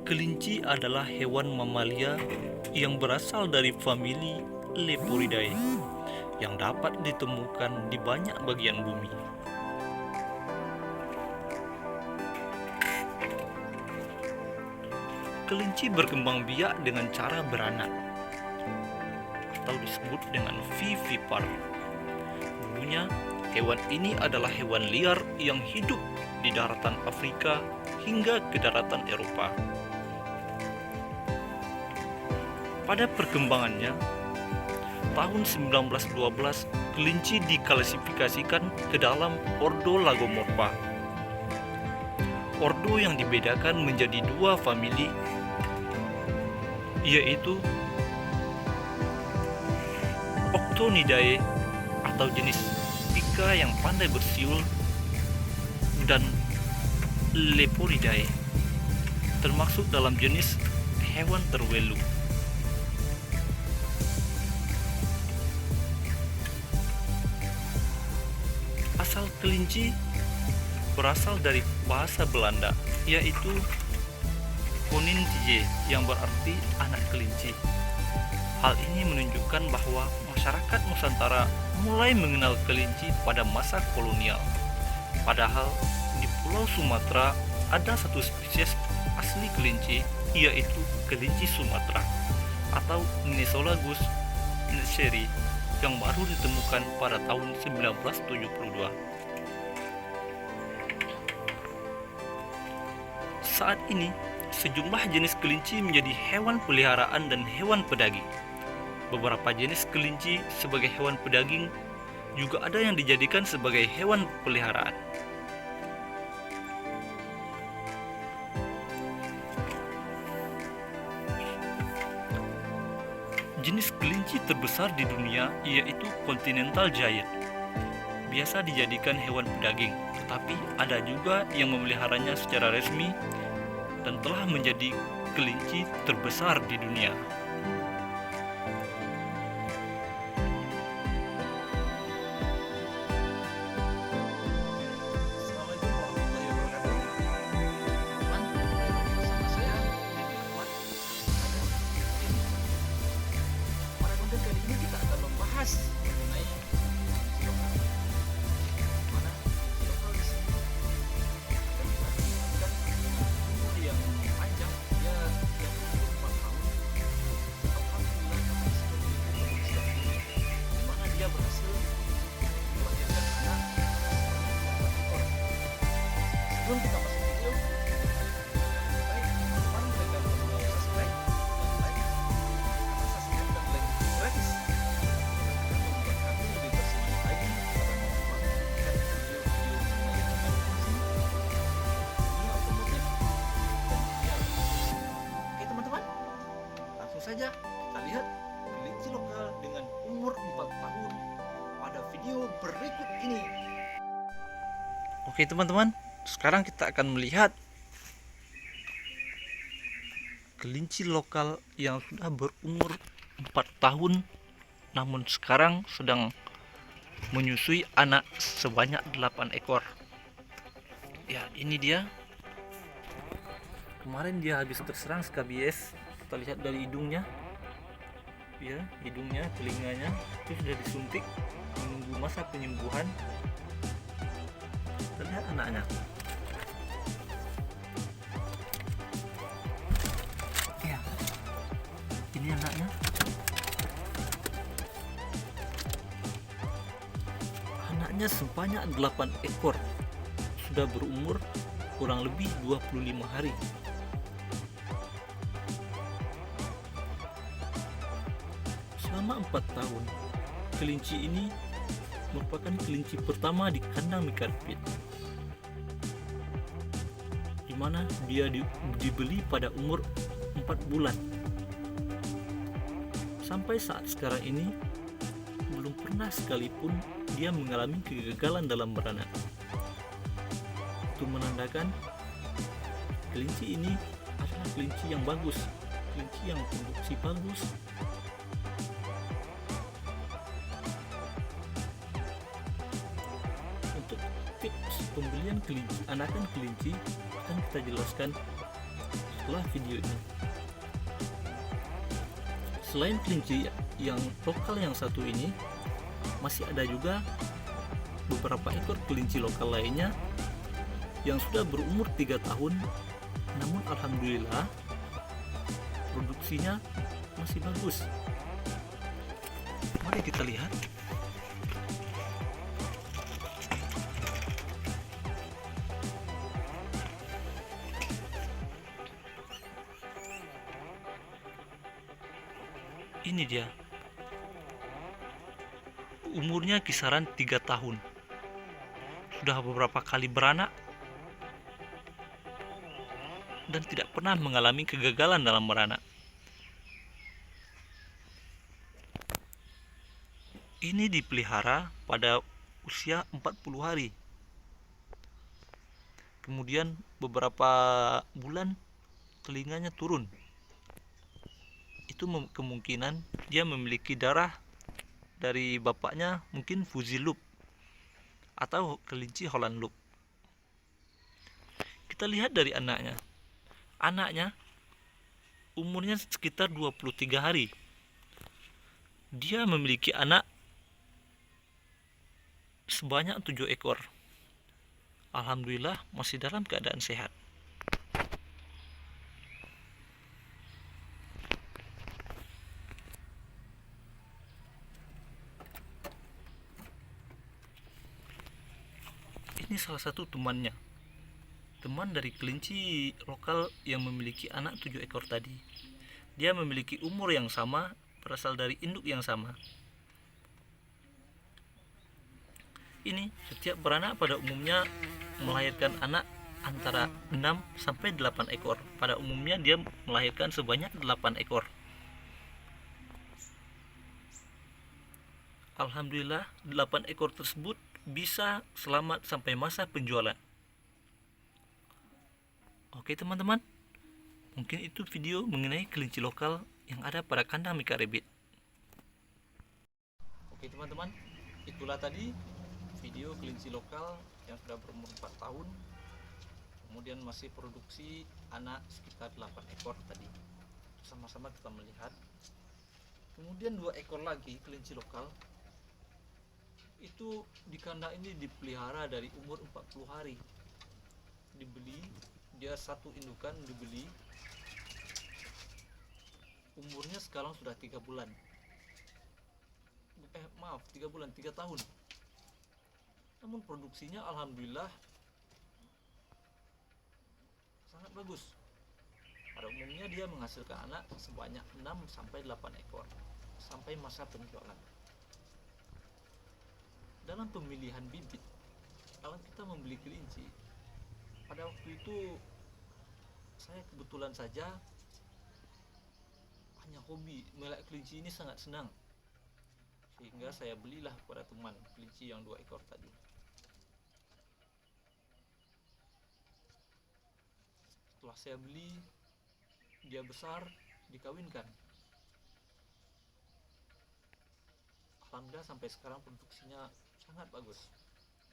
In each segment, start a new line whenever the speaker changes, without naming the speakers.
Kelinci adalah hewan mamalia yang berasal dari famili Leporidae yang dapat ditemukan di banyak bagian bumi. Kelinci berkembang biak dengan cara beranak atau disebut dengan vivipar. Dulunya, hewan ini adalah hewan liar yang hidup di daratan Afrika hingga ke daratan Eropa. Pada perkembangannya, tahun 1912, kelinci diklasifikasikan ke dalam ordo Lagomorpha. Ordo yang dibedakan menjadi dua famili, yaitu Octonidae atau jenis pika yang pandai bersiul dan Leporidae termasuk dalam jenis hewan terwelu. Asal kelinci berasal dari bahasa Belanda, yaitu Koningtier yang berarti anak kelinci. Hal ini menunjukkan bahwa masyarakat Nusantara mulai mengenal kelinci pada masa kolonial. Padahal di Pulau Sumatera ada satu spesies asli kelinci, yaitu kelinci Sumatera atau Nesolagus netseri yang baru ditemukan pada tahun 1972. Saat ini, sejumlah jenis kelinci menjadi hewan peliharaan dan hewan pedaging. Beberapa jenis kelinci sebagai hewan pedaging juga ada yang dijadikan sebagai hewan peliharaan. Jenis kelinci terbesar di dunia yaitu Continental Giant. Biasa dijadikan hewan pedaging, tetapi ada juga yang memeliharanya secara resmi dan telah menjadi kelinci terbesar di dunia.
Assalamualaikum warahmatullahi wabarakatuh. Teman, bersama saya Didi Ahmad. Pada konten kali ini kita akan membahas mengenai kelinci lokal. Mana kelinci lokal di sini akan kita temukan umur yang panjang, dia yang umur 4 tahun. Alhamdulillah kami sebagai kepolisian ini, di mana dia berhasil melahirkan anak sebanyak 4 ekor. Sebelum kita masuk video, baik teman mereka perlu subscribe dan like, karena subscribe dan like itu gratis dan membuat kami lebih bersemangat lagi dalam membuat video-video mengenai tentang kelinci, dunia otomotif, dan dunia lain. Oke teman-teman, langsung saja kita lihat kelinci lokal dengan umur 4 tahun pada video berikut ini.
Oke teman-teman, sekarang kita akan melihat kelinci lokal yang sudah berumur 4 tahun namun sekarang sedang menyusui anak sebanyak 8 ekor. Ya, ini dia. Kemarin dia habis terserang skabies. Kita lihat dari hidungnya. Ya, hidungnya, telinganya itu sudah disuntik, menunggu masa penyembuhan. Kita lihat anaknya. Ya, ini anaknya. Anaknya sebanyak 8 ekor, sudah berumur kurang lebih 25 hari. Selama 4 tahun, kelinci ini merupakan kelinci pertama di kandang Mikarpit, di mana dia dibeli pada umur 4 bulan. Sampai saat sekarang ini belum pernah sekalipun dia mengalami kegagalan dalam beranak. Itu menandakan kelinci ini adalah kelinci yang bagus, kelinci yang produksi bagus. Untuk tips pembelian kelinci, anakan kelinci akan kita jelaskan setelah video ini. Selain kelinci yang lokal yang satu ini, masih ada juga beberapa ekor kelinci lokal lainnya yang sudah berumur 3 tahun, namun alhamdulillah produksinya masih bagus. Mari kita lihat. Ini dia. Umurnya kisaran 3 tahun. Sudah beberapa kali beranak dan tidak pernah mengalami kegagalan dalam beranak. Ini dipelihara pada usia 40 hari. Kemudian beberapa bulan telinganya turun. Itu kemungkinan dia memiliki darah dari bapaknya, mungkin Fuzzy-Loop atau kelinci Holland Loop. Kita lihat dari anaknya. Anaknya umurnya sekitar 23 hari. Dia memiliki anak sebanyak 7 ekor. Alhamdulillah masih dalam keadaan sehat. Ini salah satu temannya. Teman dari kelinci lokal yang memiliki anak 7 ekor tadi. Dia memiliki umur yang sama, berasal dari induk yang sama. Ini setiap beranak pada umumnya melahirkan anak antara 6 sampai 8 ekor. Pada umumnya dia melahirkan sebanyak 8 ekor. Alhamdulillah 8 ekor tersebut bisa selamat sampai masa penjualan. Oke teman-teman, mungkin itu video mengenai kelinci lokal yang ada pada kandang Mika Rabbit. Oke teman-teman, itulah tadi video kelinci lokal yang sudah berumur 4 tahun, kemudian masih produksi anak sekitar 8 ekor tadi. Sama-sama kita melihat. Kemudian 2 ekor lagi kelinci lokal itu di kandang ini dipelihara dari umur 40 hari. Dibeli, dia satu indukan dibeli, umurnya sekarang sudah 3 bulan. 3 bulan, 3 tahun. Namun produksinya alhamdulillah sangat bagus. Pada umumnya dia menghasilkan anak sebanyak 6 sampai 8 ekor sampai masa penjualan. Dalam pemilihan bibit, kalau kita membeli kelinci, pada waktu itu saya kebetulan saja hanya hobi melihara kelinci ini, sangat senang, sehingga saya belilah pada teman kelinci yang 2 ekor tadi. Setelah saya beli, dia besar, dikawinkan. Alhamdulillah sampai sekarang produksinya sangat bagus.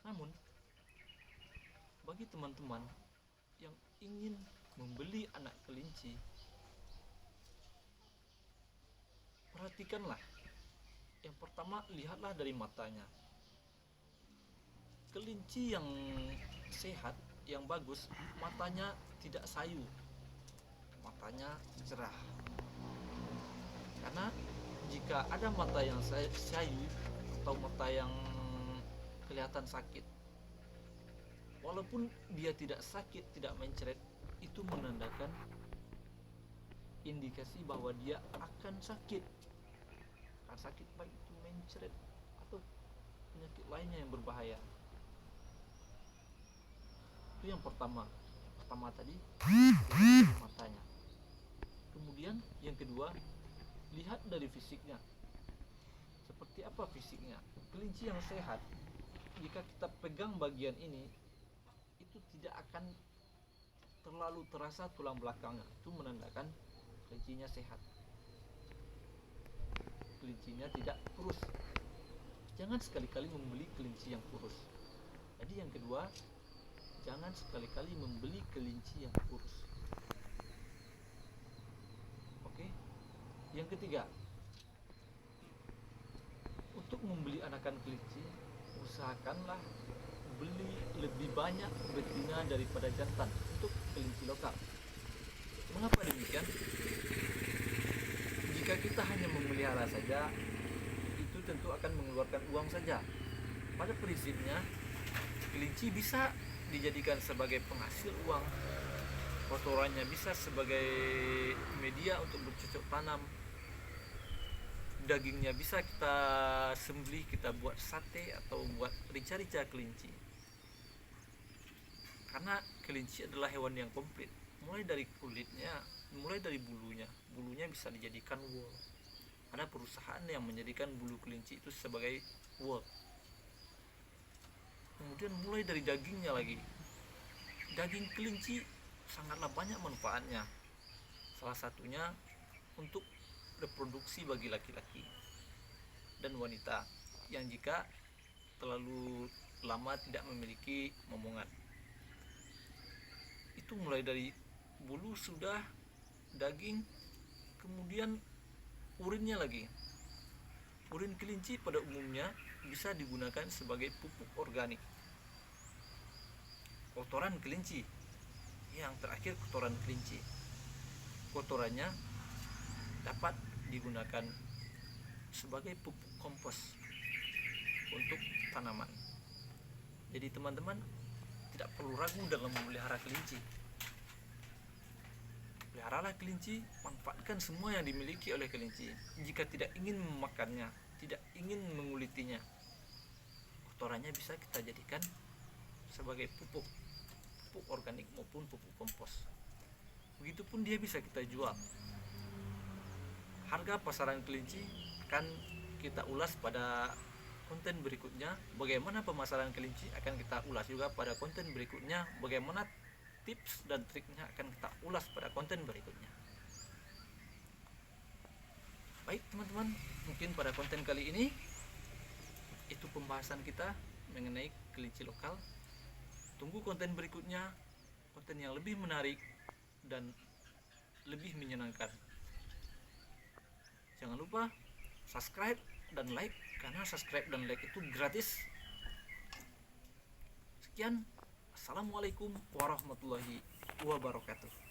Namun bagi teman-teman yang ingin membeli anak kelinci, perhatikanlah. Yang pertama, lihatlah dari matanya. Kelinci yang sehat, yang bagus, matanya tidak sayu, matanya cerah. Karena jika ada mata yang sayu atau mata yang kelihatan sakit, walaupun dia tidak sakit, tidak mencret, itu menandakan indikasi bahwa dia akan sakit. Akan sakit baik itu mencret atau penyakit lainnya yang berbahaya. Itu yang pertama. Pertama tadi, matanya. Kemudian yang kedua, lihat dari fisiknya. Seperti apa fisiknya? Kelinci yang sehat, jika kita pegang bagian ini, itu tidak akan terlalu terasa tulang belakangnya. Itu menandakan kelincinya sehat. Kelincinya tidak kurus. Jangan sekali-kali membeli kelinci yang kurus. Jadi yang kedua, jangan sekali-kali membeli kelinci yang kurus.
Yang ketiga, untuk membeli anakan kelinci, usahakanlah beli lebih banyak betina daripada jantan untuk kelinci lokal. Mengapa demikian? Jika kita hanya memelihara saja, itu tentu akan mengeluarkan uang saja. Pada prinsipnya, kelinci bisa dijadikan sebagai penghasil uang. Kotorannya bisa sebagai media untuk bercocok tanam. Dagingnya bisa kita sembelih, kita buat sate atau buat rica-rica kelinci. Karena kelinci adalah hewan yang komplit, mulai dari kulitnya, mulai dari bulunya bisa dijadikan wool. Ada perusahaan yang menjadikan bulu kelinci itu sebagai wool. Kemudian mulai dari dagingnya lagi, daging kelinci sangatlah banyak manfaatnya. Salah satunya untuk reproduksi bagi laki-laki dan wanita yang jika terlalu lama tidak memiliki momongan. Itu mulai dari bulu sudah, daging, kemudian urinnya lagi. Urin kelinci pada umumnya bisa digunakan sebagai pupuk organik. Kotoran kelinci, yang terakhir kotoran kelinci, kotorannya dapat digunakan sebagai pupuk kompos untuk tanaman. Jadi teman-teman tidak perlu ragu dalam memelihara kelinci. Peliharalah kelinci, manfaatkan semua yang dimiliki oleh kelinci. Jika tidak ingin memakannya, tidak ingin mengulitinya, kotorannya bisa kita jadikan sebagai pupuk organik maupun pupuk kompos. Begitupun dia bisa kita jual. Harga pasaran kelinci akan kita ulas pada konten berikutnya. Bagaimana pemasaran kelinci akan kita ulas juga pada konten berikutnya. Bagaimana tips dan triknya akan kita ulas pada konten berikutnya. Baik teman-teman, mungkin pada konten kali ini itu pembahasan kita mengenai kelinci lokal. Tunggu konten berikutnya, konten yang lebih menarik dan lebih menyenangkan. Jangan lupa subscribe dan like, karena subscribe dan like itu gratis. Sekian, assalamualaikum warahmatullahi wabarakatuh.